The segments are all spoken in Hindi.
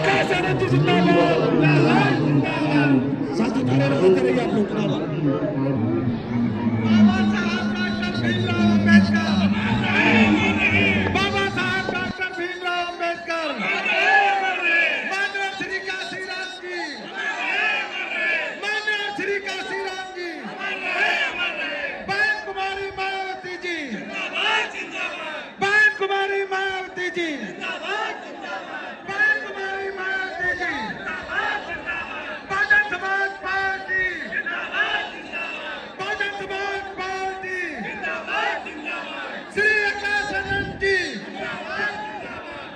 आकाश आनंद जी जिंदाबाद। साथी खड़े होते रहिए आप लोग। बाबा साहब डॉक्टर भीमराव अम्बेडकर, बाबा साहब डॉक्टर भीमराव अम्बेडकर, माननीय श्री काशीराम जी, माननीय श्री काशीराम जी, बहन कुमारी मायावती जी, बहन कुमारी मायावती जी, बहन कुमारी मायावती जी, बहुजन समाज पार्टी, बहुजन समाज पार्टी, श्री आकाश आनंद जी,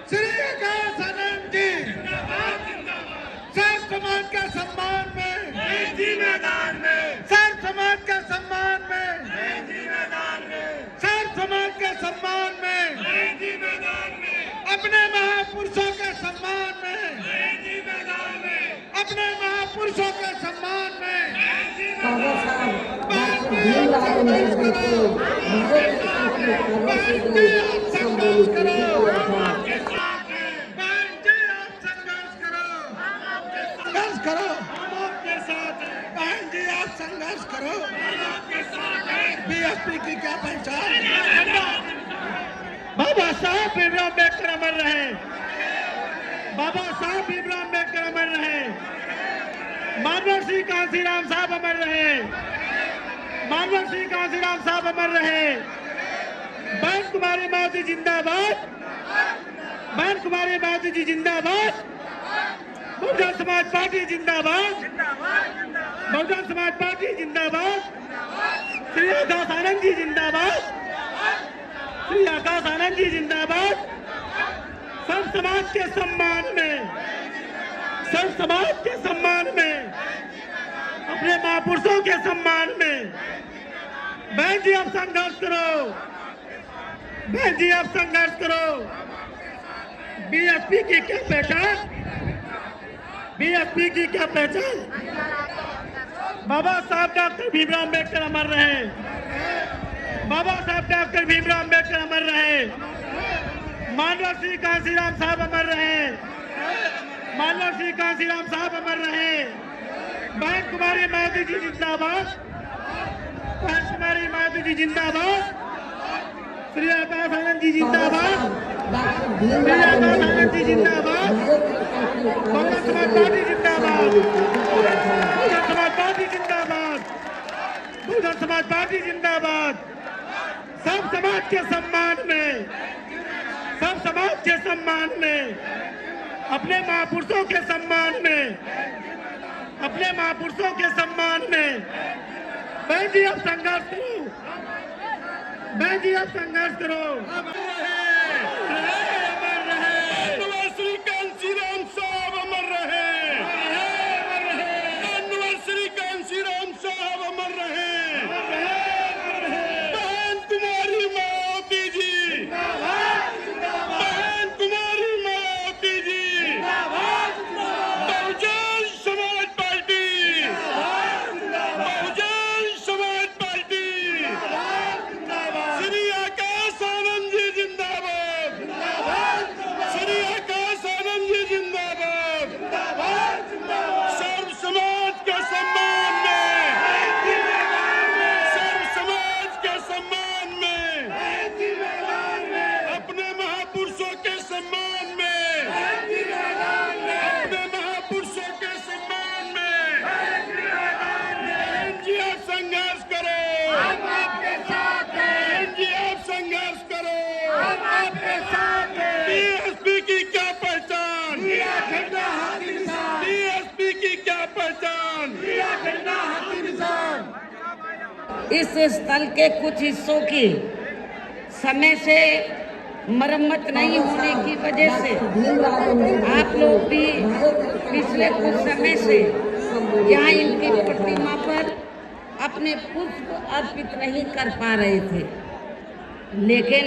श्री आकाश आनंद जी, सर्व समाज का सम्मान में, मैदान में, सर्व समाज का सम्मान में, मैदान में, सर्व समाज के सम्मान में, मैदान में, अपने महापुरुषों के सम्मान में, मैदान में, अपने महापुरुषों के सम्मान में, बाबा साहब भीमराव अम्बेडकर को भारत रत्न बहन जी आप संघर्ष करो, था। बहन जी आप संघर्ष करो, संघर्ष करो, हम आपके साथ हैं, बहन जी आप संघर्ष करो, हम आपके साथ हैं। बीएसपी की क्या पहचान? बाबा साहब भीमराव अम्बेडकर अमर रहे, बाबा साहब भीमराव अम्बेडकर अमर रहे, मानव श्री कांशीराम साहब अमर रहे, मानव श्री कांशीराम साहब अमर रहे। बहन कुमारी मायावती जिंदाबाद, बहन कुमारी मायावती जी जिंदाबाद, बहुजन समाज पार्टी जिंदाबाद, बहुजन समाज पार्टी जिंदाबाद, श्री आकाश आनंद जी जिंदाबाद, श्री आकाश आनंद जी जिंदाबाद। सब समाज के सम्मान में, सब समाज के सम्मान में, अपने महापुरुषों के सम्मान में, बहन जी आप संघर्ष करो, बहन जी आप संघर्ष करो। बीएसपी की क्या पहचान? बीएसपी की क्या पहचान? बाबा साहब डॉक्टर भीमराव अम्बेडकर अमर रहे, बाबा साहब डॉक्टर भीमराव अम्बेडकर अमर रहे, मानव श्री कांशीराम साहब अमर रहे, मानव श्री कांशीराम साहब अमर रहे। बहन कुमारी मायावती जी जिंदाबाद, बहन कुमारी मायावती जी जिंदाबाद, श्री आकाश आनंद जी जिंदाबाद, श्री आकाश आनंद जी जिंदाबाद, बहुजन समाज पार्टी जिंदाबाद, बहुजन समाज पार्टी जिंदाबाद, बहुजन समाज पार्टी जिंदाबाद। सब समाज के सम्मान में, सब समाज के सम्मान में, अपने महापुरुषों के सम्मान में, अपने महापुरुषों के सम्मान में, बहन जी आप संघर्ष करो, बहन जी आप संघर्ष करो। श्री कांशीराम साहब अमर रहे, श्री कांशीराम साहब अमर रहे, बहन कुमारी मायावती जी, बहन कुमारी मायावती जी, बहुजन समाज पार्टी, बहुजन समाज पार्टी, श्री आकाश आनंद जी जिंदाबाद, श्री आकाश आनंद जी जिंदाबाद, सर्व समाज के सम्मान में, सर्व समाज के सम्मान में, अपने महापुरुषों के सम्मान में, अपने महापुरुषों के सम्मान में, बहन जी आप संघर्ष करो, हम आपके साथ हैं, बहन जी आप संघर्ष करो, हम आपके साथ हैं। बीएसपी की क्या पहचान? बीएसपी की क्या पहचान? इस स्थल के कुछ हिस्सों की समय से मरम्मत नहीं होने की वजह से आप लोग भी पिछले कुछ समय से यहाँ इनकी प्रतिमा पर अपने पुष्प अर्पित नहीं कर पा रहे थे, लेकिन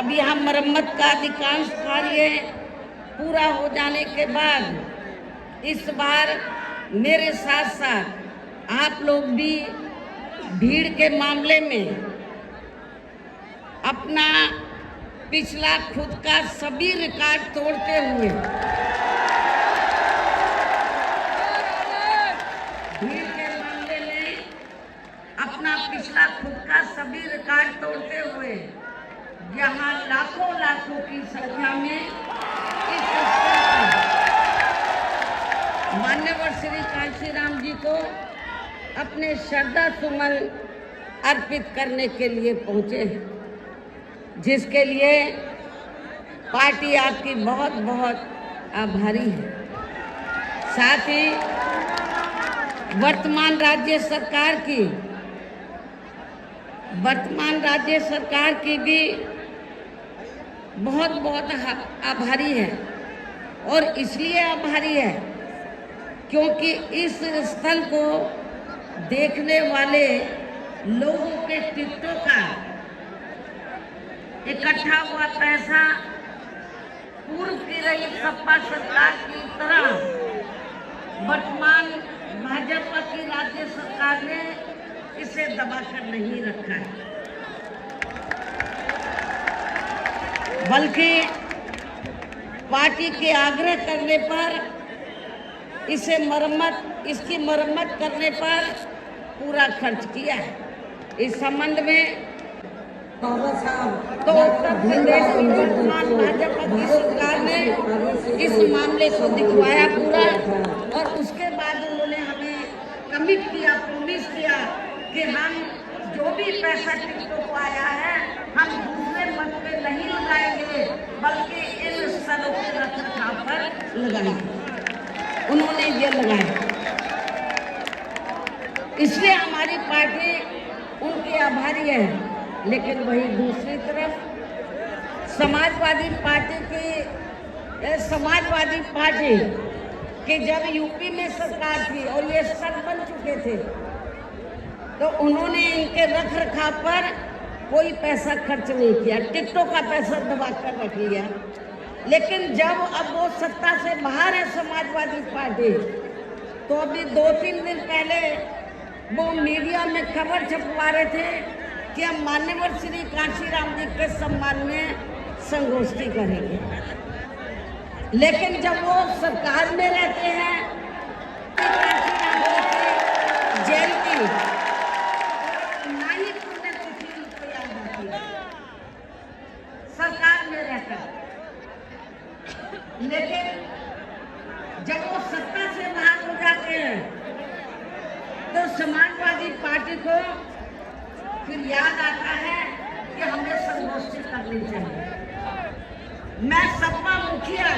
अब यहाँ मरम्मत का अधिकांश कार्य पूरा हो जाने के बाद इस बार मेरे साथ साथ आप लोग भी भीड़ के मामले में अपना पिछला खुद का सभी रिकॉर्ड तोड़ते हुए खुद का सभी रिकॉर्ड तोड़ते हुए यहाँ लाखों लाखों की संख्या में इस स्थल पर मान्यवर श्री कांशीराम जी को अपने श्रद्धा सुमन अर्पित करने के लिए पहुंचे, जिसके लिए पार्टी आपकी बहुत बहुत आभारी है। साथ ही वर्तमान राज्य सरकार की भी बहुत बहुत आभारी है। और इसलिए आभारी है क्योंकि इस स्थल को देखने वाले लोगों के टिकटों का इकट्ठा हुआ पैसा पूर्व की रही सपा सरकार की तरह वर्तमान भाजपा की राज्य सरकार ने इसे दबाकर नहीं रखा है, बल्कि पार्टी के आग्रह करने पर इसकी मरम्मत करने पर पूरा खर्च किया है। इस संबंध में तो उत्तर प्रदेश की वर्तमान भाजपा की सरकार ने इस मामले को दिखवाया पूरा, और उसके बाद उन्होंने हमें कमिट किया, प्रॉमिस किया कि हम जो भी पैसा टिकटों को आया है हम दूसरे मत पे नहीं लगाएंगे, बल्कि इन स्थलों के रखरखाव पर लगाएंगे। उन्होंने ये लगाया, इसलिए हमारी पार्टी उनकी आभारी है। लेकिन वही दूसरी तरफ समाजवादी पार्टी की जब यूपी में सरकार थी और ये स्थल बन चुके थे, तो उन्होंने इनके रख रखाव पर कोई पैसा खर्च नहीं किया, टिकटों का पैसा दबा कर रख लिया। लेकिन जब अब वो सत्ता से बाहर है समाजवादी पार्टी, तो अभी 2-3 दिन पहले वो मीडिया में खबर छपवा रहे थे कि हम मान्यवर श्री कांशीराम जी के सम्मान में संगोष्ठी करेंगे। लेकिन जब वो सरकार में रहते हैं कि कांशीराम जी की जयंती ना ही पुण्यतिथि उनको याद आती है सरकार में रहकर, लेकिन जब वो सत्ता से बाहर हो जाते हैं तो समाजवादी पार्टी को फिर याद आता है कि हमें संगोष्ठी करनी चाहिए। मैं सपा मुखिया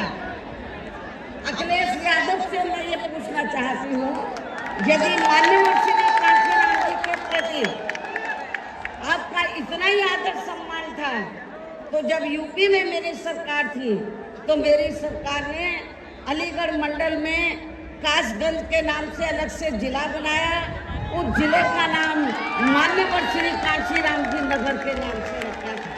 अखिलेश यादव से मैं ये पूछना चाहती हूँ, यदि मान्यवर श्री कांशीराम जी के प्रति आपका इतना ही आदर सम्मान था, तो जब यूपी में मेरी सरकार थी तो मेरी सरकार ने अलीगढ़ मंडल में कासगंज के नाम से अलग से जिला बनाया, उस जिले का नाम मान्यवर श्री कांशीराम जी नगर के नाम से रखा था।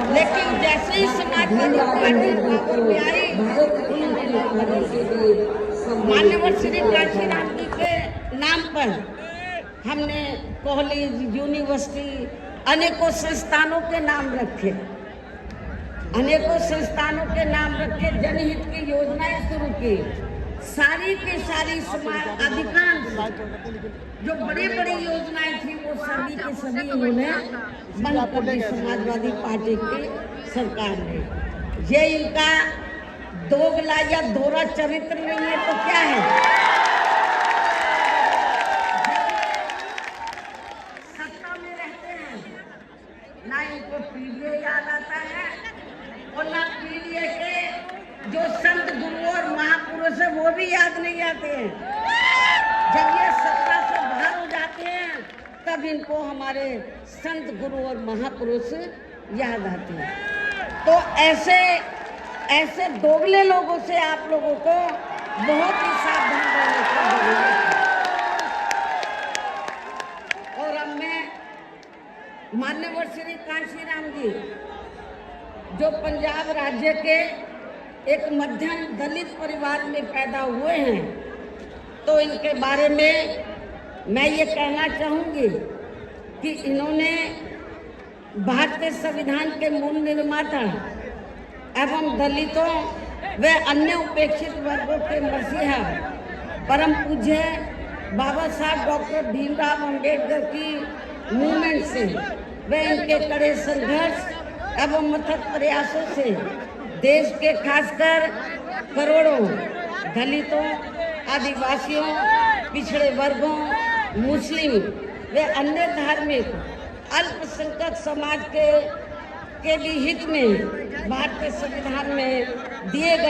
लेकिन जैसे ही समाजवादी पार्टी पावर में आई, मान्यवर श्री कांशीराम जी के नाम पर हमने कॉलेज, यूनिवर्सिटी, अनेकों संस्थानों के नाम रखे, जनहित की योजनाएं शुरू की। सारी की सारी समाज अधिकांश जो बड़ी बड़ी योजनाएं थी वो सभी के सभी उन्होंने बंद कर दी समाजवादी पार्टी की सरकार ने। ये इनका दोगला या दोहरा चरित्र नहीं है तो क्या है? सत्ता में रहते हैं ना इनको पीडीए याद आता है और ना पीडीए के जो संत गुरु और महापुरुष है वो भी याद नहीं आते हैं। जब ये सत्ता से बाहर हो जाते हैं तब इनको हमारे संत गुरु और महापुरुष याद आते हैं। तो ऐसे दोगले लोगों से आप लोगों को बहुत ही सावधान रहने की जरूरत है। और अब मैं मान्यवर श्री कांशीराम जी जो पंजाब राज्य के एक मध्यम दलित परिवार में पैदा हुए हैं, तो इनके बारे में मैं ये कहना चाहूँगी कि इन्होंने भारतीय संविधान के मूल निर्माता एवं दलितों व अन्य उपेक्षित वर्गों के मसीहा परम पूज्य बाबा साहब डॉक्टर भीमराव अंबेडकर की मूवमेंट से व इनके कड़े संघर्ष एवं अथक प्रयासों से देश के खासकर करोड़ों दलितों, आदिवासियों, पिछड़े वर्गों, मुस्लिम व अन्य धार्मिक अल्पसंख्यक समाज के भी हित में भारतीय संविधान में दिए गए